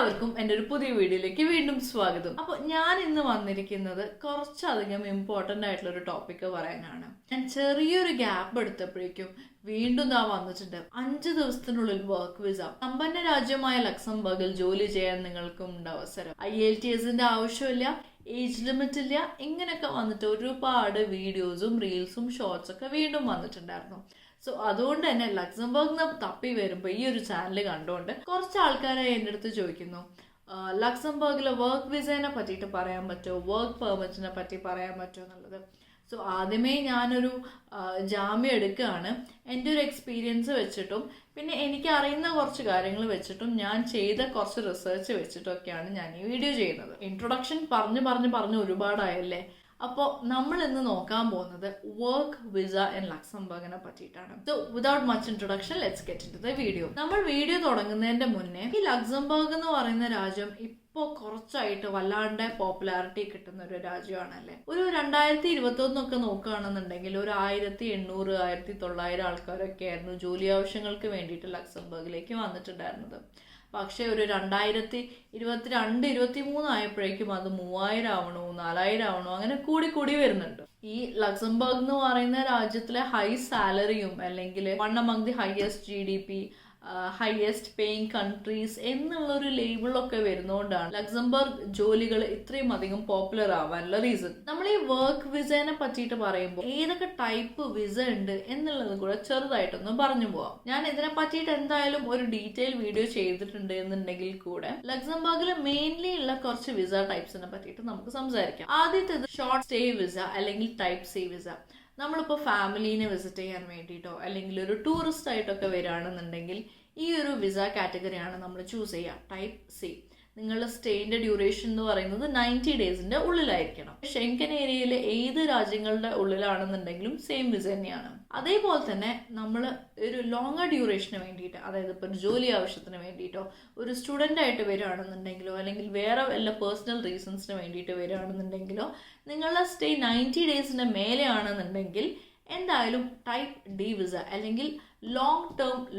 എല്ലാവർക്കും എൻ്റെ ഒരു പുതിയ വീഡിയോയിലേക്ക് വീണ്ടും സ്വാഗതം. അപ്പോൾ ഞാൻ ഇന്ന് വന്നിരിക്കുന്നത് കുറച്ചധികം ഇമ്പോർട്ടൻ്റ് ആയിട്ടുള്ള ഒരു ടോപ്പിക്ക് പറയാനാണ്. ഞാൻ ചെറിയൊരു ഗ്യാപ്പ് എടുത്തപ്പോഴേക്കും വീണ്ടും വന്നിട്ടുണ്ട്. 5 ദിവസത്തിനുള്ളിൽ വർക്ക് വിസ. സമ്പന്ന രാജ്യമായ ലക്സംബർഗിൽ ജോലി ചെയ്യാൻ നിങ്ങൾക്കും ഉണ്ട് അവസരം. IELTSന്റെ ആവശ്യമില്ല, ഏജ് ലിമിറ്റ് ഇല്ല, ഇങ്ങനെയൊക്കെ വന്നിട്ട് ഒരുപാട് വീഡിയോസും റീൽസും ഷോർട്സ് ഒക്കെ വീണ്ടും വന്നിട്ടുണ്ടായിരുന്നു. സോ അതുകൊണ്ട് തന്നെ ലക്സംബർഗ് തപ്പി വരുമ്പോൾ ഈ ഒരു ചാനൽ കണ്ടുകൊണ്ട് കുറച്ച് ആൾക്കാരെ എൻ്റെ അടുത്ത് ചോദിക്കുന്നു, ലക്സംബർഗിലെ വർക്ക് വിസേനെ പറ്റിയിട്ട് പറയാൻ പറ്റുമോ, വർക്ക് പെർമിറ്റിനെ പറ്റി പറയാൻ പറ്റുമോ എന്നുള്ളത്. സോ ആദ്യമേ ഞാനൊരു ജാമ്യം എടുക്കുകയാണ്. എൻ്റെ ഒരു എക്സ്പീരിയൻസ് വെച്ചിട്ടും പിന്നെ എനിക്ക് അറിയുന്ന കുറച്ച് കാര്യങ്ങൾ വെച്ചിട്ടും ഞാൻ ചെയ്ത കുറച്ച് റിസർച്ച് വെച്ചിട്ടൊക്കെയാണ് ഞാൻ ഈ വീഡിയോ ചെയ്യുന്നത്. ഇൻട്രൊഡക്ഷൻ പറഞ്ഞ് ഒരുപാടായല്ലേ. അപ്പോൾ നമ്മൾ ഇന്ന് നോക്കാൻ പോകുന്നത് വർക്ക് വിസ ഇൻ ലക്സംബർഗിനെ പറ്റിയിട്ടാണ്. So without much introduction let's get into the video. നമ്മൾ വീഡിയോ തുടങ്ങുന്നതിന്റെ മുന്നേ ഈ ലക്സംബർഗ് എന്ന് പറയുന്ന രാജ്യം ഇപ്പോൾ കുറച്ചായിട്ട് വല്ലാണ്ട് പോപ്പുലാരിറ്റി കിട്ടുന്ന ഒരു രാജ്യമാണല്ലേ. ഒരു 2021 നോക്കുകയാണെന്നുണ്ടെങ്കിൽ ഒരു 1800 1900 ആൾക്കാരൊക്കെ ആയിരുന്നു ജോലി ആവശ്യങ്ങൾക്ക് വേണ്ടിയിട്ട് ലക്സംബർഗിലേക്ക് വന്നിട്ടുണ്ടായിരുന്നത്. പക്ഷെ ഒരു 2022-23 ആയപ്പോഴേക്കും അത് 3000 ആവണോ 4000 ആവണോ അങ്ങനെ കൂടി വരുന്നുണ്ട്. ഈ ലക്സംബർഗ് എന്ന് പറയുന്ന രാജ്യത്തിലെ ഹൈ സാലറിയും അല്ലെങ്കിൽ one among the highest GDP, highest paying countries എന്നുള്ളൊരു ലേബിളൊക്കെ വരുന്നതുകൊണ്ടാണ് ലക്സംബർഗ് ജോലികൾ ഇത്രയും അധികം പോപ്പുലർ ആവാനുള്ള റീസൺ. നമ്മൾ ഈ വർക്ക് വിസേനെ പറ്റിയിട്ട് പറയുമ്പോൾ ഏതൊക്കെ ടൈപ്പ് വിസ ഉണ്ട് എന്നുള്ളതും കൂടെ ചെറുതായിട്ടൊന്ന് പറഞ്ഞു പോവാം. ഞാൻ ഇതിനെ പറ്റിയിട്ട് എന്തായാലും ഒരു ഡീറ്റെയിൽ വീഡിയോ ചെയ്തിട്ടുണ്ട് എന്നുണ്ടെങ്കിൽ കൂടെ ലക്സംബർഗിൽ മെയിൻലി ഉള്ള കുറച്ച് വിസ ടൈപ്സിനെ പറ്റിയിട്ട് നമുക്ക് സംസാരിക്കാം. ആദ്യത്തേത് ഷോർട്ട് സ്റ്റേ വിസ അല്ലെങ്കിൽ ടൈപ്പ് C വിസ. നമ്മളിപ്പോൾ ഫാമിലീനെ വിസിറ്റ് ചെയ്യാൻ വേണ്ടിയിട്ടോ അല്ലെങ്കിൽ ഒരു ടൂറിസ്റ്റ് ആയിട്ടൊക്കെ വരികയാണെന്നുണ്ടെങ്കിൽ ഈ ഒരു വിസ കാറ്റഗറിയാണ് നമ്മൾ ചൂസ് ചെയ്യുക, ടൈപ്പ് C. നിങ്ങളുടെ സ്റ്റേയിൻ്റെ ഡ്യൂറേഷൻ എന്ന് പറയുന്നത് 90 ഡേയ്സിൻ്റെ ഉള്ളിലായിരിക്കണം. ഷെങ്കൻ ഏരിയയിലെ ഏത് രാജ്യങ്ങളുടെ ഉള്ളിലാണെന്നുണ്ടെങ്കിലും സെയിം വിസ തന്നെയാണ്. അതേപോലെ തന്നെ നമ്മൾ ഒരു ലോങ്ങർ ഡ്യൂറേഷന് വേണ്ടിയിട്ട്, അതായത് ഇപ്പോൾ ഒരു ജോലി ആവശ്യത്തിന് വേണ്ടിയിട്ടോ ഒരു സ്റ്റുഡൻ്റ് ആയിട്ട് വരികയാണെന്നുണ്ടെങ്കിലോ അല്ലെങ്കിൽ വേറെ വല്ല പേഴ്സണൽ റീസൺസിന് വേണ്ടിയിട്ട് വരികയാണെന്നുണ്ടെങ്കിലോ നിങ്ങളുടെ സ്റ്റേ 90 ഡേയ്സിൻ്റെ മേലെയാണെന്നുണ്ടെങ്കിൽ എന്തായാലും ടൈപ്പ് D വിസ അല്ലെങ്കിൽ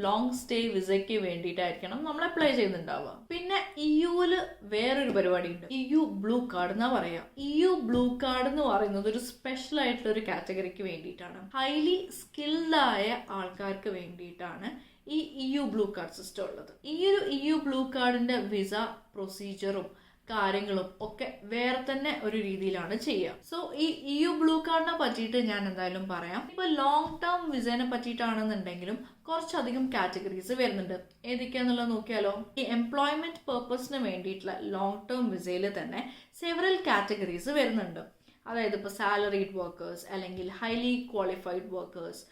ലോങ് സ്റ്റേ വിസയ്ക്ക് വേണ്ടിയിട്ടായിരിക്കണം നമ്മൾ അപ്ലൈ ചെയ്യുന്നുണ്ടാവുക. പിന്നെ EUവിൽ വേറൊരു പരിപാടി ഉണ്ട്, EU ബ്ലൂ കാർഡ് എന്നാ പറയാ. EU ബ്ലൂ കാർഡ് എന്ന് പറയുന്നത് ഒരു സ്പെഷ്യൽ ആയിട്ടുള്ള ഒരു കാറ്റഗറിക്ക് വേണ്ടിയിട്ടാണ്. ഹൈലി സ്കിൽഡ് ആയ ആൾക്കാർക്ക് വേണ്ടിയിട്ടാണ് ഈ EU ബ്ലൂ കാർഡ് സിസ്റ്റം ഉള്ളത്. ഈ ഒരു EU ബ്ലൂ കാർഡിന്റെ വിസ പ്രൊസീജിയറും കാര്യങ്ങളും ഒക്കെ വേറെ തന്നെ ഒരു രീതിയിലാണ് ചെയ്യുക. സോ ഈ EU ബ്ലൂ കാർഡിനെ പറ്റിയിട്ട് ഞാൻ എന്തായാലും പറയാം. ഇപ്പൊ ലോങ് ടേം വിസേനെ പറ്റിയിട്ടാണെന്നുണ്ടെങ്കിലും കുറച്ചധികം കാറ്റഗറീസ് വരുന്നുണ്ട്. ഏതൊക്കെയാന്നുള്ളത് നോക്കിയാലോ. ഈ എംപ്ലോയ്മെന്റ് പേർപ്പസിന് വേണ്ടിയിട്ടുള്ള ലോങ് ടേം വിസയിൽ തന്നെ സെവറൽ കാറ്റഗറീസ് വരുന്നുണ്ട്. അതായത് ഇപ്പോൾ സാലറീഡ് വർക്കേഴ്സ് അല്ലെങ്കിൽ highly qualified workers,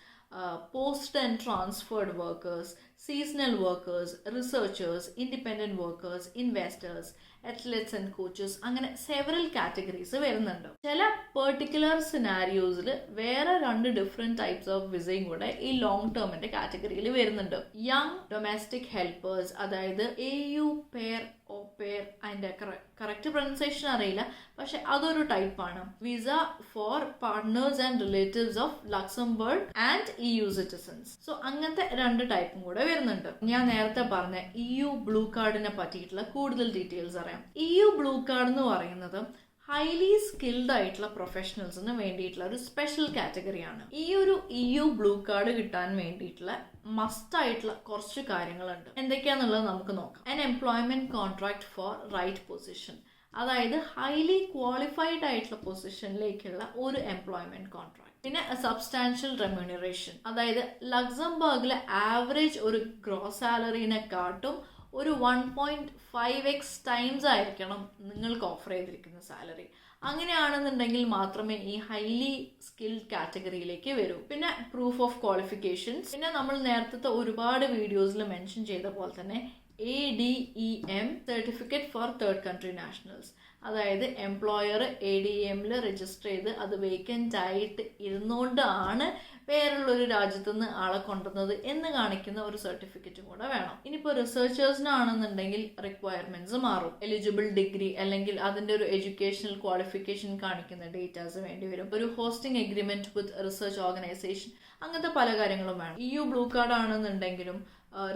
post and transferred workers, seasonal workers, researchers, independent workers, investors, athletes and coaches, അങ്ങനെ സെവറൽ കാറ്റഗറീസ് വരുന്നുണ്ട്. ചില പെർട്ടിക്കുലർ സിനാരിയോസിൽ വേറെ 2 ഡിഫറെന്റ് ടൈപ്സ് ഓഫ് വിസയും കൂടെ ഈ ലോങ് ടേമിന്റെ കാറ്റഗറിയിൽ വരുന്നുണ്ട്. യങ് ഡൊമസ്റ്റിക് ഹെൽപ്പേഴ്സ്, അതായത് AU പെയർ ഓ പെയർ, അതിന്റെ കറക്റ്റ് പ്രൊനൗൺസിയേഷൻ അറിയില്ല, പക്ഷെ അതൊരു ടൈപ്പാണ്. Visa for partners and relatives of Luxembourg and EU citizens. So അങ്ങനത്തെ 2 ടൈപ്പും കൂടെ വരുന്നുണ്ട്. ഞാൻ നേരത്തെ പറഞ്ഞ EU ബ്ലൂ കാർഡിനെ പറ്റിയിട്ടുള്ള കൂടുതൽ ഡീറ്റെയിൽസ് അറിയാം. EU ബ്ലൂ കാർഡ് എന്ന് പറയുന്നത് ഹൈലി സ്കിൽഡ് ആയിട്ടുള്ള പ്രൊഫഷണൽസിന് വേണ്ടിയിട്ടുള്ള ഒരു സ്പെഷ്യൽ കാറ്റഗറിയാണ്. ഈ ഒരു EU ബ്ലൂ കാർഡ് കിട്ടാൻ വേണ്ടിയിട്ടുള്ള മസ്റ്റ് ആയിട്ടുള്ള കുറച്ച് കാര്യങ്ങളുണ്ട്. എന്തൊക്കെയാന്നുള്ളത് നമുക്ക് നോക്കാം. An employment contract for right position, അതായത് ഹൈലി ക്വാളിഫൈഡ് ആയിട്ടുള്ള പൊസിഷനിലേക്കുള്ള ഒരു എംപ്ലോയ്മെന്റ് കോൺട്രാക്ട്. പിന്നെ സബ്സ്റ്റാൻഷ്യൽ റെമ്യൂണറേഷൻ, അതായത് ലക്സംബർഗിലെ ആവറേജ് ഒരു ഗ്രോസ് സാലറിനെക്കാട്ടും ഒരു 1.5x ടൈംസ് ആയിരിക്കണം നിങ്ങൾക്ക് ഓഫർ ചെയ്തിരിക്കുന്ന സാലറി. അങ്ങനെയാണെന്നുണ്ടെങ്കിൽ മാത്രമേ ഈ ഹൈലി സ്കിൽഡ് കാറ്റഗറിയിലേക്ക് വരൂ. പിന്നെ പ്രൂഫ് ഓഫ് ക്വാളിഫിക്കേഷൻസ്, പിന്നെ നമ്മൾ നേരത്തെ ഒരുപാട് വീഡിയോസിൽ മെൻഷൻ ചെയ്ത പോലെ തന്നെ ADEM certificate for third country nationals, അതായത് എംപ്ലോയർ ADEMൽ രജിസ്റ്റർ ചെയ്ത് അത് വേക്കൻ്റ് ആയിട്ട് ഇരുന്നുകൊണ്ടാണ് വേറുള്ളൊരു രാജ്യത്തുനിന്ന് ആളെ കൊണ്ടുവന്നത് എന്ന് കാണിക്കുന്ന ഒരു സർട്ടിഫിക്കറ്റും കൂടെ വേണം. ഇനിയിപ്പോൾ റിസർച്ചേഴ്സിനാണെന്നുണ്ടെങ്കിൽ റിക്വയർമെന്റ്സ് മാറും. എലിജിബിൾ ഡിഗ്രി അല്ലെങ്കിൽ അതിന്റെ ഒരു എഡ്യൂക്കേഷണൽ ക്വാളിഫിക്കേഷൻ കാണിക്കുന്ന ഡേറ്റാസ് വേണ്ടി വരും. ഒരു hosting agreement with research organisation, അങ്ങനത്തെ പല കാര്യങ്ങളും വേണം. EU ബ്ലൂ കാർഡ് ആണെന്നുണ്ടെങ്കിലും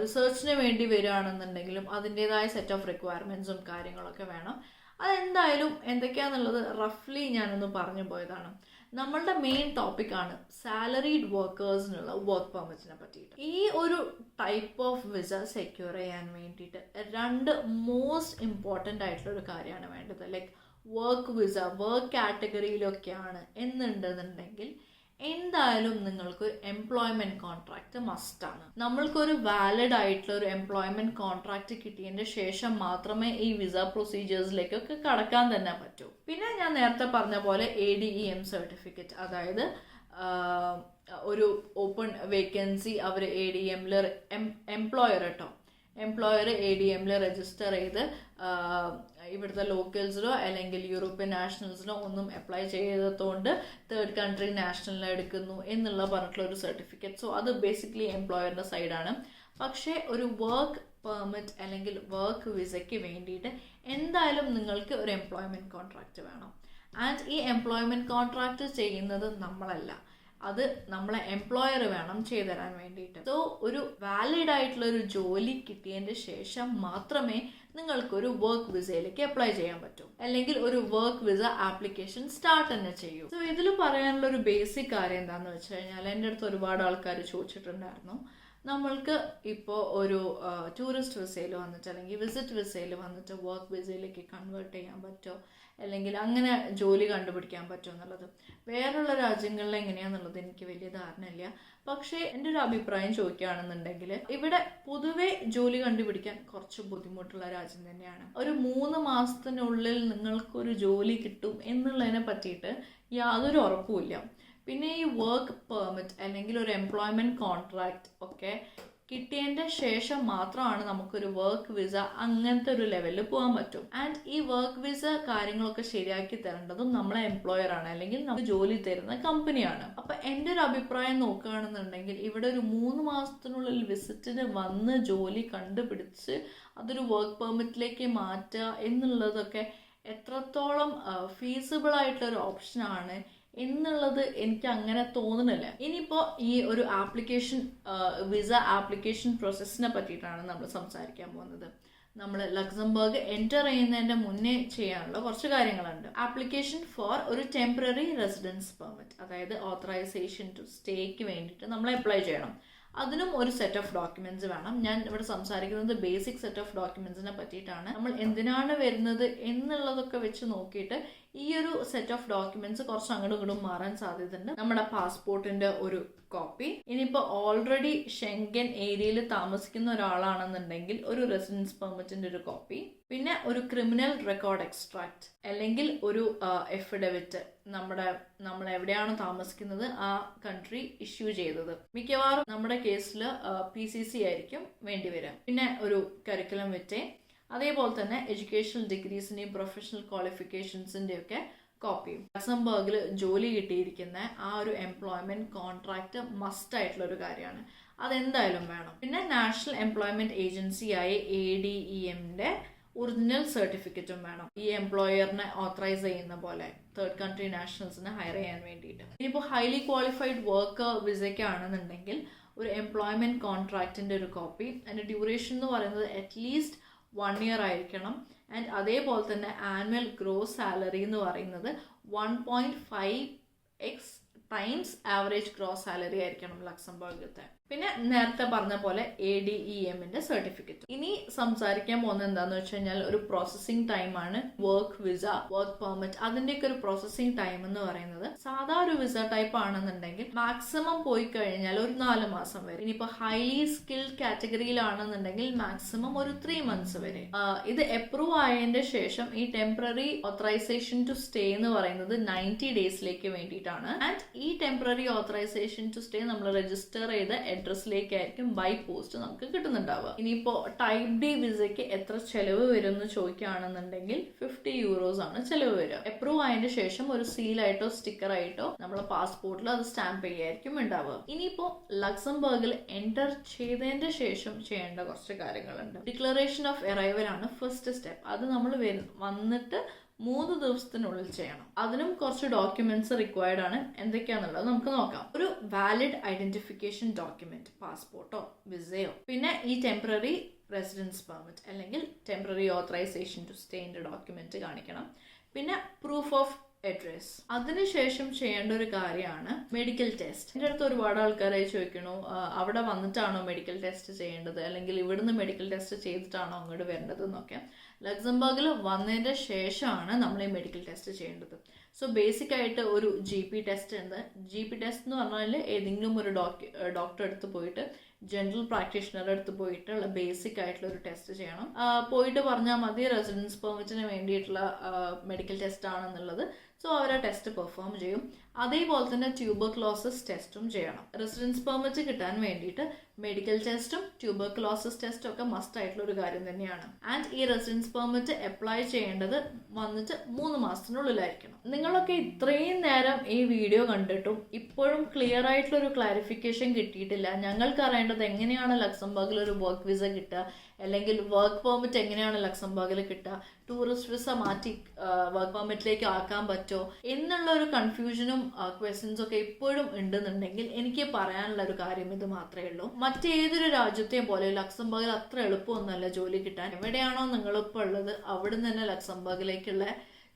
റിസർച്ചിന് വേണ്ടി വരികയാണെന്നുണ്ടെങ്കിലും അതിൻ്റെതായ സെറ്റ് ഓഫ് റിക്വയർമെൻറ്റ്സും കാര്യങ്ങളൊക്കെ വേണം. അതെന്തായാലും എന്തൊക്കെയാണെന്നുള്ളത് റഫ്ലി ഞാനൊന്ന് പറഞ്ഞു പോയതാണ്. നമ്മളുടെ മെയിൻ ടോപ്പിക്കാണ് സാലറീഡ് വർക്കേഴ്സിനുള്ള വർക്ക് പെർമിറ്റിനെ പറ്റിയിട്ട്. ഈ ഒരു ടൈപ്പ് ഓഫ് വിസ സെക്യൂർ ചെയ്യാൻ വേണ്ടിയിട്ട് 2 മോസ്റ്റ് ഇമ്പോർട്ടൻ്റ് ആയിട്ടുള്ള ഒരു കാര്യമാണ് വേണ്ടത്. ലൈക്ക് വർക്ക് വിസ വർക്ക് കാറ്റഗറിയിലൊക്കെയാണ് എന്നുണ്ടെന്നുണ്ടെങ്കിൽ എന്തായാലും നിങ്ങൾക്ക് എംപ്ലോയ്മെന്റ് കോൺട്രാക്ട് മസ്റ്റാണ്. നമ്മൾക്കൊരു വാലിഡ് ആയിട്ടുള്ള ഒരു എംപ്ലോയ്മെന്റ് കോൺട്രാക്ട് കിട്ടിയതിന്റെ ശേഷം മാത്രമേ ഈ വിസ പ്രൊസീജിയേഴ്സിലേക്കൊക്കെ കടക്കാൻ തന്നെ പറ്റൂ. പിന്നെ ഞാൻ നേരത്തെ പറഞ്ഞ പോലെ ADEM സർട്ടിഫിക്കറ്റ്, അതായത് ഒരു ഓപ്പൺ വേക്കൻസി അവർ ADEMൽ എംപ്ലോയർ ADEMൽ രജിസ്റ്റർ ചെയ്ത് ഇവിടുത്തെ ലോക്കൽസിലോ അല്ലെങ്കിൽ യൂറോപ്യൻ നാഷണൽസിലോ ഒന്നും അപ്ലൈ ചെയ്തതുകൊണ്ട് തേർഡ് കൺട്രി നാഷണലിനെ എടുക്കുന്നു എന്നുള്ള പറഞ്ഞിട്ടുള്ള ഒരു സർട്ടിഫിക്കറ്റ്. സോ അത് ബേസിക്കലി എംപ്ലോയറിൻ്റെ സൈഡാണ്. പക്ഷേ ഒരു വർക്ക് പെർമിറ്റ് അല്ലെങ്കിൽ വർക്ക് വിസയ്ക്ക് വേണ്ടിയിട്ട് എന്തായാലും നിങ്ങൾക്ക് ഒരു എംപ്ലോയ്മെൻറ്റ് കോൺട്രാക്റ്റ് വേണം. ആൻഡ് ഈ എംപ്ലോയ്മെൻറ്റ് കോൺട്രാക്റ്റ് ചെയ്യുന്നത് നമ്മളല്ല, അത് നമ്മളെ എംപ്ലോയർ വേണം ചെയ്തു തരാൻ വേണ്ടിയിട്ട്. സോ ഒരു വാലിഡ് ആയിട്ടുള്ള ഒരു ജോലി കിട്ടിയതിൻ്റെ ശേഷം മാത്രമേ നിങ്ങൾക്കൊരു വർക്ക് വിസയിലേക്ക് അപ്ലൈ ചെയ്യാൻ പറ്റൂ, അല്ലെങ്കിൽ ഒരു വർക്ക് വിസ ആപ്ലിക്കേഷൻ സ്റ്റാർട്ട് തന്നെ ചെയ്യൂ. സോ ഇതിൽ പറയാനുള്ള ഒരു ബേസിക് കാര്യം എന്താണെന്ന് വെച്ച് കഴിഞ്ഞാൽ, എൻ്റെ അടുത്ത് ഒരുപാട് ആൾക്കാർ ചോദിച്ചിട്ടുണ്ടായിരുന്നു, നമ്മൾക്ക് ഇപ്പോൾ ഒരു ടൂറിസ്റ്റ് വിസയിൽ വന്നിട്ട് അല്ലെങ്കിൽ വിസിറ്റ് വിസയിൽ വന്നിട്ട് വർക്ക് വിസയിലേക്ക് കൺവേർട്ട് ചെയ്യാൻ പറ്റുമോ, അല്ലെങ്കിൽ അങ്ങനെ ജോലി കണ്ടുപിടിക്കാൻ പറ്റുമോ എന്നുള്ളത്. വേറെയുള്ള രാജ്യങ്ങളിൽ എങ്ങനെയാണെന്നുള്ളത് എനിക്ക് വലിയ ധാരണയില്ല. പക്ഷേ എൻ്റെ ഒരു അഭിപ്രായം ചോദിക്കുകയാണെന്നുണ്ടെങ്കിൽ ഇവിടെ പൊതുവെ ജോലി കണ്ടുപിടിക്കാൻ കുറച്ച് ബുദ്ധിമുട്ടുള്ള രാജ്യം തന്നെയാണ്. ഒരു 3 മാസത്തിനുള്ളിൽ നിങ്ങൾക്കൊരു ജോലി കിട്ടും എന്നുള്ളതിനെ പറ്റിയിട്ട് യാതൊരു ഉറപ്പുമില്ല. പിന്നെ ഈ വർക്ക് പെർമിറ്റ് അല്ലെങ്കിൽ ഒരു എംപ്ലോയ്മെൻറ്റ് കോൺട്രാക്റ്റ് ഒക്കെ കിട്ടിയതിൻ്റെ ശേഷം മാത്രമാണ് നമുക്കൊരു വർക്ക് വിസ അങ്ങനത്തെ ഒരു ലെവലിൽ പോകാൻ പറ്റും. ആൻഡ് ഈ വർക്ക് വിസ കാര്യങ്ങളൊക്കെ ശരിയാക്കി തരേണ്ടതും നമ്മളെ എംപ്ലോയർ ആണ്, അല്ലെങ്കിൽ നമുക്ക് ജോലി തരുന്ന കമ്പനിയാണ്. അപ്പൊ എൻ്റെ ഒരു അഭിപ്രായം നോക്കുകയാണെന്നുണ്ടെങ്കിൽ ഇവിടെ ഒരു 3 മാസത്തിനുള്ളിൽ വിസിറ്റിന് വന്ന് ജോലി കണ്ടുപിടിച്ച് അതൊരു വർക്ക് പെർമിറ്റിലേക്ക് മാറ്റുക എന്നുള്ളതൊക്കെ എത്രത്തോളം ഫീസിബിൾ ആയിട്ടുള്ള ഒരു ഓപ്ഷനാണ് എന്നുള്ളത് എനിക്ക് അങ്ങനെ തോന്നുന്നില്ല. ഇനിയിപ്പോൾ ഈ ഒരു വിസ ആപ്ലിക്കേഷൻ പ്രോസസ്സിനെ പറ്റിയിട്ടാണ് നമ്മൾ സംസാരിക്കാൻ പോകുന്നത്. നമ്മൾ ലക്സംബർഗ് എൻ്റർ ചെയ്യുന്നതിൻ്റെ മുന്നേ ചെയ്യാനുള്ള കുറച്ച് കാര്യങ്ങളുണ്ട്. ആപ്ലിക്കേഷൻ ഫോർ ഒരു ടെമ്പററി റെസിഡൻസ് പെർമിറ്റ്, അതായത് ഓത്തറൈസേഷൻ ടു സ്റ്റേക്ക് വേണ്ടിയിട്ട് നമ്മൾ അപ്ലൈ ചെയ്യണം. അതിനും ഒരു സെറ്റ് ഓഫ് ഡോക്യുമെന്റ്സ് വേണം. ഞാൻ ഇവിടെ സംസാരിക്കുന്നത് ബേസിക് സെറ്റ് ഓഫ് ഡോക്യുമെന്റ്സിനെ പറ്റിയിട്ടാണ്. നമ്മൾ എന്തിനാണ് വരുന്നത് എന്നുള്ളതൊക്കെ വെച്ച് നോക്കിയിട്ട് ഈ ഒരു സെറ്റ് ഓഫ് ഡോക്യുമെന്റ്സ് കുറച്ച് അങ്ങോട്ടും ഇങ്ങോട്ടും മാറാൻ സാധ്യതയുണ്ട്. നമ്മുടെ പാസ്പോർട്ടിന്റെ ഒരു കോപ്പി, ഇനിയിപ്പോൾ ഓൾറെഡി ഷെങ്കൻ ഏരിയയിൽ താമസിക്കുന്ന ഒരാളാണെന്നുണ്ടെങ്കിൽ ഒരു റെസിഡൻസ് പെർമിറ്റിന്റെ ഒരു കോപ്പി, പിന്നെ ഒരു ക്രിമിനൽ റെക്കോർഡ് എക്സ്ട്രാക്ട് അല്ലെങ്കിൽ ഒരു എഫിഡവിറ്റ്, നമ്മൾ എവിടെയാണ് താമസിക്കുന്നത് ആ കൺട്രി ഇഷ്യൂ ചെയ്തത്. മിക്കവാറും നമ്മുടെ കേസിൽ PCC ആയിരിക്കും വേണ്ടി വരിക. പിന്നെ ഒരു കരിക്കുലം വിറ്റേ, അതേപോലെ തന്നെ എഡ്യൂക്കേഷണൽ ഡിഗ്രീസിന്റെയും പ്രൊഫഷണൽ ക്വാളിഫിക്കേഷൻസിന്റെയും ഒക്കെ കോപ്പിയും. ലക്സംബർഗിൽ ജോലി കിട്ടിയിരിക്കുന്ന ആ ഒരു എംപ്ലോയ്മെന്റ് കോൺട്രാക്ട് മസ്റ്റ് ആയിട്ടുള്ള ഒരു കാര്യമാണ്, അതെന്തായാലും വേണം. പിന്നെ നാഷണൽ എംപ്ലോയ്മെന്റ് ഏജൻസിയായ ADEMന്റെ ഒറിജിനൽ സർട്ടിഫിക്കറ്റും വേണം, ഈ എംപ്ലോയറിനെ ഓത്തറൈസ് ചെയ്യുന്ന പോലെ തേർഡ് കൺട്രി നാഷണൽസിനെ ഹയർ ചെയ്യാൻ വേണ്ടിയിട്ട്. ഇനിയിപ്പോൾ ഹൈലി ക്വാളിഫൈഡ് വർക്കർ വിസയ്ക്കാണെന്നുണ്ടെങ്കിൽ ഒരു എംപ്ലോയ്മെന്റ് കോൺട്രാക്റ്റിന്റെ ഒരു കോപ്പി, അതിന്റെ ഡ്യൂറേഷൻ എന്ന് പറയുന്നത് അറ്റ്ലീസ്റ്റ് 1 year ആയിരിക്കണം. ആൻഡ് അതേപോലെ തന്നെ ആനുവൽ ഗ്രോസ് സാലറി എന്ന് പറയുന്നത് 1.5x times average gross salary ആയിരിക്കണം ലക്സംബർഗത്തെ. പിന്നെ നേരത്തെ പറഞ്ഞ പോലെ ADEMന്റെ സർട്ടിഫിക്കറ്റ്. ഇനി സംസാരിക്കാൻ പോകുന്നത് എന്താന്ന് വെച്ച് കഴിഞ്ഞാൽ ഒരു പ്രോസസ്സിംഗ് ടൈമാണ്. വർക്ക് വിസ, വർക്ക് പെർമിറ്റ്, അതിന്റെയൊക്കെ ഒരു പ്രോസസ്സിംഗ് ടൈം എന്ന് പറയുന്നത് സാധാ ഒരു വിസ ടൈപ്പ് ആണെന്നുണ്ടെങ്കിൽ മാക്സിമം പോയി കഴിഞ്ഞാൽ ഒരു 4 മാസം വരെ. ഇനിയിപ്പോ ഹൈലി സ്കിൽഡ് കാറ്റഗറിയിലാണെന്നുണ്ടെങ്കിൽ മാക്സിമം ഒരു 3 months വരെ. ഇത് അപ്രൂവ് ആയതിന്റെ ശേഷം ഈ ടെമ്പററി ഓത്തറൈസേഷൻ ടു സ്റ്റേ എന്ന് പറയുന്നത് 90 daysലേക്ക് വേണ്ടിയിട്ടാണ്. ആൻഡ് ഈ ടെമ്പററി ഓത്തറൈസേഷൻ ടു സ്റ്റേ നമ്മൾ രജിസ്റ്റർ ചെയ്ത അഡ്രസ്സിലേക്കായിരിക്കും ബൈ പോസ്റ്റ് നമുക്ക് കിട്ടുന്നുണ്ടാവുക. ഇനിയിപ്പോ ടൈപ്പ് ഡി വിസയ്ക്ക് എത്ര ചെലവ് വരും എന്ന് ചോദിക്കുകയാണെന്നുണ്ടെങ്കിൽ 50 euros ആണ് ചെലവ് വരിക. അപ്രൂവ് ആയതിനു ശേഷം ഒരു സീലായിട്ടോ സ്റ്റിക്കറായിട്ടോ നമ്മളെ പാസ്പോർട്ടിൽ അത് സ്റ്റാമ്പ് ചെയ്യായിരിക്കും ഉണ്ടാവുക. ഇനിയിപ്പോ ലക്സംബർഗിൽ എൻ്റർ ചെയ്തതിന്റെ ശേഷം ചെയ്യേണ്ട കുറച്ച് കാര്യങ്ങളുണ്ട്. ഡിക്ലറേഷൻ ഓഫ് അറൈവൽ ആണ് ഫസ്റ്റ് സ്റ്റെപ്പ്. അത് നമ്മൾ വന്നിട്ട് 3 ദിവസത്തിനുള്ളിൽ ചെയ്യണം. അതിനും കുറച്ച് ഡോക്യുമെന്റ്സ് റിക്വയർഡ് ആണ്. എന്തൊക്കെയാണെന്നുള്ളത് നമുക്ക് നോക്കാം. ഒരു വാലിഡ് ഐഡന്റിഫിക്കേഷൻ ഡോക്യുമെന്റ്, പാസ്പോർട്ടോ വിസയോ, പിന്നെ ഈ ടെമ്പററി റെസിഡൻസ് പെർമിറ്റ് അല്ലെങ്കിൽ ടെമ്പററി ഓത്തറൈസേഷൻ ടു സ്റ്റേന്റെ ഡോക്യുമെന്റ് കാണിക്കണം. പിന്നെ പ്രൂഫ് ഓഫ് അഡ്രസ്. അതിനുശേഷം ചെയ്യേണ്ട ഒരു കാര്യമാണ് മെഡിക്കൽ ടെസ്റ്റ്. എൻ്റെ അടുത്ത് ഒരുപാട് ആൾക്കാരായി ചോദിക്കണു, അവിടെ വന്നിട്ടാണോ മെഡിക്കൽ ടെസ്റ്റ് ചെയ്യേണ്ടത്, അല്ലെങ്കിൽ ഇവിടുന്ന് മെഡിക്കൽ ടെസ്റ്റ് ചെയ്തിട്ടാണോ അങ്ങോട്ട് വരേണ്ടത് എന്നൊക്കെ. ലക്സംബർഗിൽ വന്നതിൻ്റെ ശേഷമാണ് നമ്മൾ ഈ മെഡിക്കൽ ടെസ്റ്റ് ചെയ്യേണ്ടത്. സോ ബേസിക് ആയിട്ട് ഒരു GP ടെസ്റ്റ് ഉണ്ട്. GP ടെസ്റ്റ് എന്ന് പറഞ്ഞാൽ ഏതെങ്കിലും ഒരു ഡോക്ടർ അടുത്ത് പോയിട്ട്, ജനറൽ പ്രാക്ടീഷണറുടെ അടുത്ത് പോയിട്ടുള്ള ബേസിക് ആയിട്ടുള്ള ഒരു ടെസ്റ്റ് ചെയ്യണം. പോയിട്ട് പറഞ്ഞാൽ മതി റെസിഡൻസ് പെർമിറ്റിന് വേണ്ടിയിട്ടുള്ള മെഡിക്കൽ ടെസ്റ്റ് ആണെന്നുള്ളത്. സോ അവർ ആ ടെസ്റ്റ് പെർഫോം ചെയ്യും. അതേപോലെ തന്നെ ട്യൂബർക്ലോസിസ് ടെസ്റ്റും ചെയ്യണം. റെസിഡൻസ് പെർമിറ്റ് കിട്ടാൻ വേണ്ടിയിട്ട് മെഡിക്കൽ ടെസ്റ്റും ട്യൂബർക്ലോസിസ് ടെസ്റ്റും ഒക്കെ മസ്റ്റ് ആയിട്ടുള്ള ഒരു കാര്യം തന്നെയാണ്. ആൻഡ് ഈ റെസിഡൻസ് പെർമിറ്റ് അപ്ലൈ ചെയ്യേണ്ടത് വന്നിട്ട് 3 മാസത്തിനുള്ളിലായിരിക്കണം. നിങ്ങളൊക്കെ ഇത്രയും നേരം ഈ വീഡിയോ കണ്ടിട്ടും ഇപ്പോഴും ക്ലിയർ ആയിട്ടുള്ള ഒരു ക്ലാരിഫിക്കേഷൻ കിട്ടിയിട്ടില്ല. ഞങ്ങൾക്ക് അറിയേണ്ടത് എങ്ങനെയാണ് ലക്സംബർഗിൽ ഒരു വർക്ക് വിസ കിട്ടുക, അല്ലെങ്കിൽ വർക്ക് പെർമിറ്റ് എങ്ങനെയാണ് ലക്സംബർഗിൽ കിട്ടുക, ടൂറിസ്റ്റ് വിസ മാറ്റി വർക്ക് പെർമിറ്റിലേക്ക് ആക്കാൻ പറ്റുമോ എന്നുള്ള ഒരു കൺഫ്യൂഷനും ക്വസ്റ്റ്യൻസും ഒക്കെ ഇപ്പോഴും ഉണ്ടെന്നുണ്ടെങ്കിൽ എനിക്ക് പറയാനുള്ള ഒരു കാര്യം ഇത് മാത്രമേ ഉള്ളൂ. മറ്റേതൊരു രാജ്യത്തെയും പോലെ ലക്സംബർഗിൽ അത്ര എളുപ്പമൊന്നുമല്ല ജോലി കിട്ടാൻ. എവിടെയാണോ നിങ്ങളിപ്പോൾ ഉള്ളത് അവിടെ നിന്ന് തന്നെ ലക്സംബർഗിലേക്കുള്ള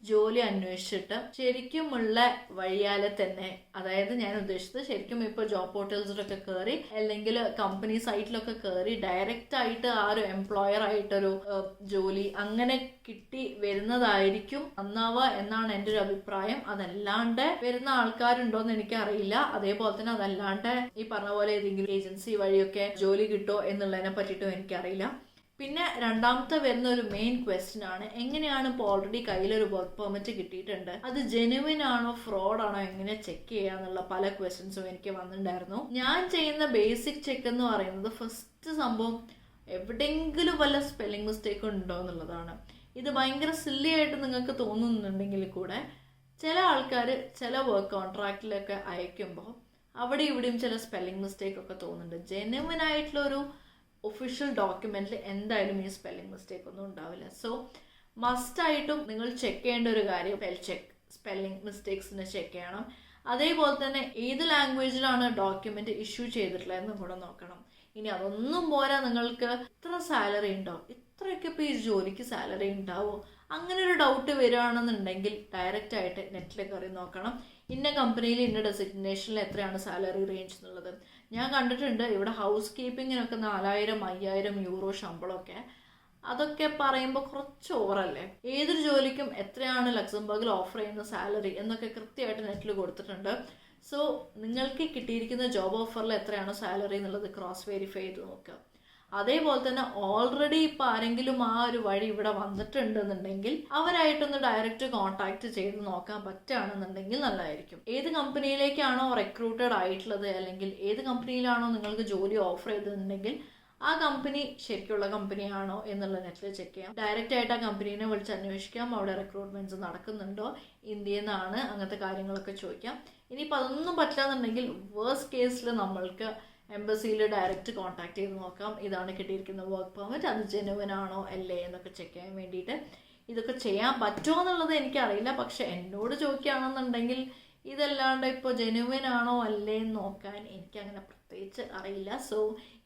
ജോലി അന്വേഷിച്ചിട്ട് ശരിക്കുമുള്ള വഴിയാലെ തന്നെ, അതായത് ഞാൻ ഉദ്ദേശിച്ചത് ശരിക്കും ഇപ്പോൾ ജോബ് പോർട്ടൽസിലൊക്കെ കയറി അല്ലെങ്കിൽ കമ്പനി സൈറ്റിലൊക്കെ കയറി ഡയറക്റ്റ് ആയിട്ട് ആ ഒരു എംപ്ലോയർ ആയിട്ടൊരു ജോലി അങ്ങനെ കിട്ടി വരുന്നതായിരിക്കും നന്നാവുക എന്നാണ് എൻ്റെ ഒരു അഭിപ്രായം. അതല്ലാണ്ട് വരുന്ന ആൾക്കാരുണ്ടോയെന്ന് എനിക്കറിയില്ല. അതേപോലെ തന്നെ അതല്ലാണ്ട് ഈ പറഞ്ഞ പോലെ ഏതെങ്കിലും ഏജൻസി വഴിയൊക്കെ ജോലി കിട്ടുമോ എന്നുള്ളതിനെ പറ്റിയിട്ടും എനിക്കറിയില്ല. പിന്നെ രണ്ടാമത്തെ വരുന്ന ഒരു മെയിൻ ക്വസ്റ്റ്യൻ ആണ്, എങ്ങനെയാണ് ഇപ്പോൾ ഓൾറെഡി കയ്യിലൊരു വർക്ക് പെർമിറ്റ് കിട്ടിയിട്ടുണ്ട്, അത് ജെനുവിൻ ആണോ ഫ്രോഡ് ആണോ എങ്ങനെ ചെക്ക് ചെയ്യാന്നുള്ള പല ക്വസ്റ്റ്യൻസും എനിക്ക് വന്നിട്ടുണ്ടായിരുന്നു. ഞാൻ ചെയ്യുന്ന ബേസിക് ചെക്ക് എന്ന് പറയുന്നത് ഫസ്റ്റ് സംഭവം എവിടെയെങ്കിലും വല്ല സ്പെല്ലിംഗ് മിസ്റ്റേക്ക് ഉണ്ടോ എന്നുള്ളതാണ്. ഇത് ഭയങ്കര സില്ലി ആയിട്ട് നിങ്ങൾക്ക് തോന്നുന്നുണ്ടെങ്കിൽ കൂടെ ചില ആൾക്കാർ ചില വർക്ക് കോൺട്രാക്റ്റിലൊക്കെ അയക്കുമ്പോൾ അവിടെ ഇവിടെയും ചില സ്പെല്ലിംഗ് മിസ്റ്റേക്ക് ഒക്കെ തോന്നുന്നുണ്ട്. ജെനുവിൻ ആയിട്ടുള്ള ഒരു ഒഫീഷ്യൽ ഡോക്യുമെന്റിൽ എന്തായാലും ഈ സ്പെല്ലിംഗ് മിസ്റ്റേക്ക് ഒന്നും ഉണ്ടാവില്ല. സോ മസ്റ്റായിട്ടും നിങ്ങൾ ചെക്ക് ചെയ്യേണ്ട ഒരു കാര്യം സ്പെല്ലിംഗ് മിസ്റ്റേക്സിനെ ചെക്ക് ചെയ്യണം. അതേപോലെ തന്നെ ഏത് ലാംഗ്വേജിലാണ് ഡോക്യുമെന്റ് ഇഷ്യൂ ചെയ്തിട്ടുള്ളതെന്നും കൂടെ നോക്കണം. ഇനി അതൊന്നും പോരാ, നിങ്ങൾക്ക് ഇത്ര സാലറി ഉണ്ടോ, ഇത്രയൊക്കെ ഇപ്പോൾ ഈ ജോലിക്ക് സാലറി ഉണ്ടാവോ, അങ്ങനെ ഒരു ഡൗട്ട് വരികയാണെന്നുണ്ടെങ്കിൽ ഡയറക്റ്റ് ആയിട്ട് നെറ്റിൽ കയറി നോക്കണം. ഇന്ന കമ്പനിയിൽ ഇന്ന ഡെസിഗ്നേഷനിൽ എത്രയാണ് സാലറി റേഞ്ച് എന്നുള്ളത്. ഞാൻ കണ്ടിട്ടുണ്ട് ഇവിടെ ഹൗസ് കീപ്പിങ്ങിനൊക്കെ 4000-5000 യൂറോ ശമ്പളമൊക്കെ. അതൊക്കെ പറയുമ്പോൾ കുറച്ച് ഓവറല്ലേ. ഏതൊരു ജോലിക്കും എത്രയാണ് ലക്സംബർഗിൽ ഓഫർ ചെയ്യുന്ന സാലറി എന്നൊക്കെ കൃത്യമായിട്ട് നെറ്റിൽ കൊടുത്തിട്ടുണ്ട്. സോ നിങ്ങൾക്ക് കിട്ടിയിരിക്കുന്ന ജോബ് ഓഫറിൽ എത്രയാണോ സാലറി എന്നുള്ളത് ക്രോസ് വെരിഫൈ ചെയ്ത് നോക്കുക. അതേപോലെ തന്നെ ഓൾറെഡി ഇപ്പം ആരെങ്കിലും ആ ഒരു വഴി ഇവിടെ വന്നിട്ടുണ്ടെന്നുണ്ടെങ്കിൽ അവരായിട്ടൊന്ന് ഡയറക്റ്റ് കോൺടാക്ട് ചെയ്ത് നോക്കാൻ പറ്റുകയാണെന്നുണ്ടെങ്കിൽ നല്ലതായിരിക്കും. ഏത് കമ്പനിയിലേക്കാണോ റിക്രൂട്ടഡ് ആയിട്ടുള്ളത്, അല്ലെങ്കിൽ ഏത് കമ്പനിയിലാണോ നിങ്ങൾക്ക് ജോലി ഓഫർ ചെയ്തിട്ടുണ്ടെങ്കിൽ ആ കമ്പനി ശരിക്കുള്ള കമ്പനിയാണോ എന്നുള്ള നെറ്റിൽ ചെക്ക് ചെയ്യാം. ഡയറക്റ്റ് ആയിട്ട് ആ കമ്പനീനെ വിളിച്ച് അന്വേഷിക്കാം, അവിടെ റിക്രൂട്ട്മെന്റ്സ് നടക്കുന്നുണ്ടോ, ഇന്ത്യയിൽ നിന്നാണ്, അങ്ങനത്തെ കാര്യങ്ങളൊക്കെ ചോദിക്കാം. ഇനിയിപ്പോൾ അതൊന്നും പറ്റില്ലാന്നുണ്ടെങ്കിൽ വേഴ്സ്റ്റ് കേസിൽ നമ്മൾക്ക് എംബസിയിൽ ഡയറക്റ്റ് കോൺടാക്ട് ചെയ്ത് നോക്കാം, ഇതാണ് കിട്ടിയിരിക്കുന്ന വർക്ക് പെർമിറ്റ്, അത് ജെനുവിൻ ആണോ അല്ലേ എന്നൊക്കെ ചെക്ക് ചെയ്യാൻ വേണ്ടിയിട്ട്. ഇതൊക്കെ ചെയ്യാൻ പറ്റുമോ എന്നുള്ളത് എനിക്കറിയില്ല, പക്ഷെ എന്നോട് ചോദിക്കുകയാണെന്നുണ്ടെങ്കിൽ ഇതല്ലാണ്ട് ഇപ്പോൾ ജെനുവിൻ ആണോ അല്ലേ എന്ന് നോക്കാൻ എനിക്കങ്ങനെ പ്രത്യേകിച്ച് അറിയില്ല. സോ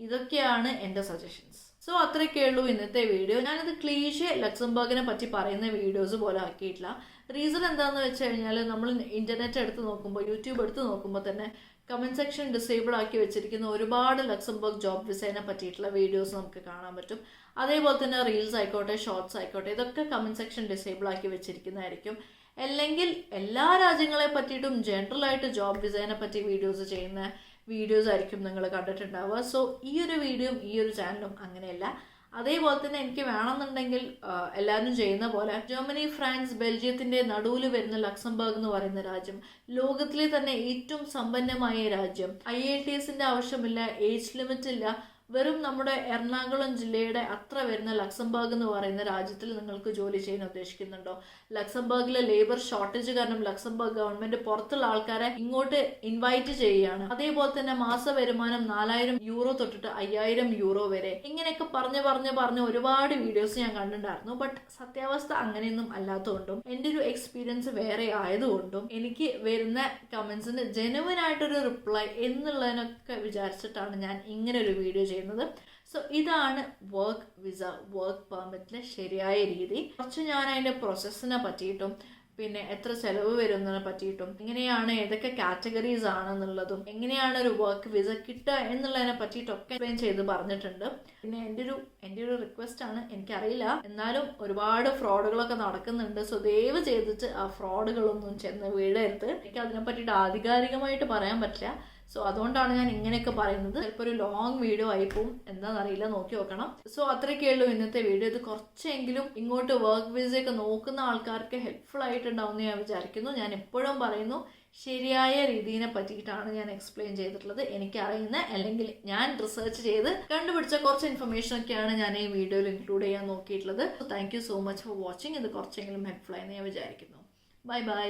ഇതൊക്കെയാണ് എൻ്റെ സജഷൻസ്. സോ അത്രയൊക്കെ ഉള്ളൂ ഇന്നത്തെ വീഡിയോ. ഞാനത് ക്ലീഷേ ലക്സംബർഗിനെ പറ്റി പറയുന്ന വീഡിയോസ് പോലെ ആക്കിയിട്ടില്ല. റീസൺ എന്താണെന്ന് വെച്ച് കഴിഞ്ഞാൽ നമ്മൾ ഇൻ്റർനെറ്റ് എടുത്ത് നോക്കുമ്പോൾ, യൂട്യൂബ് എടുത്ത് നോക്കുമ്പോൾ തന്നെ കമൻറ്റ് സെക്ഷൻ ഡിസേബിൾ ആക്കി വെച്ചിരിക്കുന്ന ഒരുപാട് ലക്സംബർഗ് ജോബ് വിസേനെ പറ്റിയിട്ടുള്ള വീഡിയോസ് നമുക്ക് കാണാൻ പറ്റും. അതേപോലെ തന്നെ റീൽസ് ആയിക്കോട്ടെ, ഷോർട്സ് ആയിക്കോട്ടെ, ഇതൊക്കെ കമൻറ്റ് സെക്ഷൻ ഡിസേബിൾ ആക്കി വെച്ചിരിക്കുന്നതായിരിക്കും. അല്ലെങ്കിൽ എല്ലാ രാജ്യങ്ങളെ പറ്റിയിട്ടും ജനറലായിട്ട് ജോബ് വിസേനെ പറ്റി വീഡിയോസ് ചെയ്യുന്ന വീഡിയോസ് ആയിരിക്കും നിങ്ങൾ കണ്ടിട്ടുണ്ടാവുക. സോ ഈ ഒരു വീഡിയോയും ഈ ഒരു ചാനലും അങ്ങനെയല്ല. അതേപോലെ തന്നെ എനിക്ക് വേണമെന്നുണ്ടെങ്കിൽ എല്ലാവരും ചെയ്യുന്ന പോലെ ജർമ്മനി, ഫ്രാൻസ്, ബെൽജിയത്തിൻ്റെ നടുവിൽ വരുന്ന ലക്സംബർഗ് എന്ന് പറയുന്ന രാജ്യം, ലോകത്തിലെ തന്നെ ഏറ്റവും സമ്പന്നമായ രാജ്യം, IELTS ആവശ്യമില്ല, ഏജ് ലിമിറ്റ് ഇല്ല, വെറും നമ്മുടെ എറണാകുളം ജില്ലയുടെ അത്ര വരുന്ന ലക്സംബർഗ് എന്ന് പറയുന്ന രാജ്യത്തിൽ നിങ്ങൾക്ക് ജോലി ചെയ്യാൻ ഉദ്ദേശിക്കുന്നുണ്ടോ? ലക്സംബർഗിലെ ലേബർ ഷോർട്ടേജ് കാരണം ലക്സംബർഗ് ഗവൺമെന്റ് പുറത്തുള്ള ആൾക്കാരെ ഇങ്ങോട്ട് ഇൻവൈറ്റ് ചെയ്യുകയാണ്. അതേപോലെ തന്നെ മാസ വരുമാനം 4000 യൂറോ തൊട്ടിട്ട് 5000 യൂറോ വരെ. ഇങ്ങനെയൊക്കെ പറഞ്ഞ് ഒരുപാട് വീഡിയോസ് ഞാൻ കണ്ടിട്ടുണ്ടായിരുന്നു. ബട്ട് സത്യാവസ്ഥ അങ്ങനെയൊന്നും അല്ലാത്തതുകൊണ്ടും എൻ്റെ ഒരു എക്സ്പീരിയൻസ് വേറെ ആയതുകൊണ്ടും എനിക്ക് വരുന്ന കമന്റ്സിന് ജെനുവൻ ആയിട്ടൊരു റിപ്ലൈ എന്നുള്ളതിനൊക്കെ വിചാരിച്ചിട്ടാണ് ഞാൻ ഇങ്ങനെ ഒരു വീഡിയോ ചെയ്യുന്നത്. സോ ഇതാണ് വർക്ക് വിസ, വർക്ക് പെർമിറ്റിലെ ശരിയായ രീതി. കുറച്ച് ഞാൻ അതിൻ്റെ പ്രോസസ്സിനെ പറ്റിയിട്ടും പിന്നെ എത്ര ചെലവ് വരുന്നതിനെ പറ്റിയിട്ടും എങ്ങനെയാണ് ഏതൊക്കെ കാറ്റഗറീസ് ആണെന്നുള്ളതും എങ്ങനെയാണ് ഒരു വർക്ക് വിസ കിട്ടുക എന്നുള്ളതിനെ പറ്റിയിട്ടൊക്കെ എക്സ്പ്ലെയിൻ ചെയ്ത് പറഞ്ഞിട്ടുണ്ട്. പിന്നെ എൻ്റെ ഒരു റിക്വസ്റ്റ് ആണ്, എനിക്കറിയില്ല, എന്നാലും ഒരുപാട് ഫ്രോഡുകളൊക്കെ നടക്കുന്നുണ്ട്. സോ ദയവ് ചെയ്തിട്ട് ആ ഫ്രോഡുകളൊന്നും ചെന്ന് വീഴരുത്. എനിക്ക് അതിനെ പറ്റിയിട്ട് ആധികാരികമായിട്ട് പറയാൻ പറ്റില്ല. സോ അതുകൊണ്ടാണ് ഞാൻ ഇങ്ങനെയൊക്കെ പറയുന്നത്. ചിലപ്പോൾ ഒരു ലോങ് വീഡിയോ ആയിപ്പോവും, എന്താണെന്നറിയില്ല, നോക്കി നോക്കണം. സോ അത്രയൊക്കെ ഉള്ളൂ ഇന്നത്തെ വീഡിയോ. ഇത് കുറച്ചെങ്കിലും ഇങ്ങോട്ട് വർക്ക് വിസയൊക്കെ നോക്കുന്ന ആൾക്കാർക്ക് ഹെൽപ്ഫുൾ ആയിട്ടുണ്ടാവും എന്ന് ഞാൻ വിചാരിക്കുന്നു. ഞാൻ എപ്പോഴും പറയുന്നു, ശരിയായ രീതിയെ പറ്റിയിട്ടാണ് ഞാൻ എക്സ്പ്ലെയിൻ ചെയ്തിട്ടുള്ളത്. എനിക്കറിയുന്ന അല്ലെങ്കിൽ ഞാൻ റിസർച്ച് ചെയ്ത് കണ്ടുപിടിച്ച കുറച്ച് ഇൻഫർമേഷൻ ഒക്കെയാണ് ഞാൻ ഈ വീഡിയോയിൽ ഇൻക്ലൂഡ് ചെയ്യാൻ നോക്കിയിട്ടുള്ളത്. Thank you so much for watching. ഇത് കുറച്ചെങ്കിലും ഹെൽപ്ഫുൾ ആയെന്ന് ഞാൻ വിചാരിക്കുന്നു. Bye by.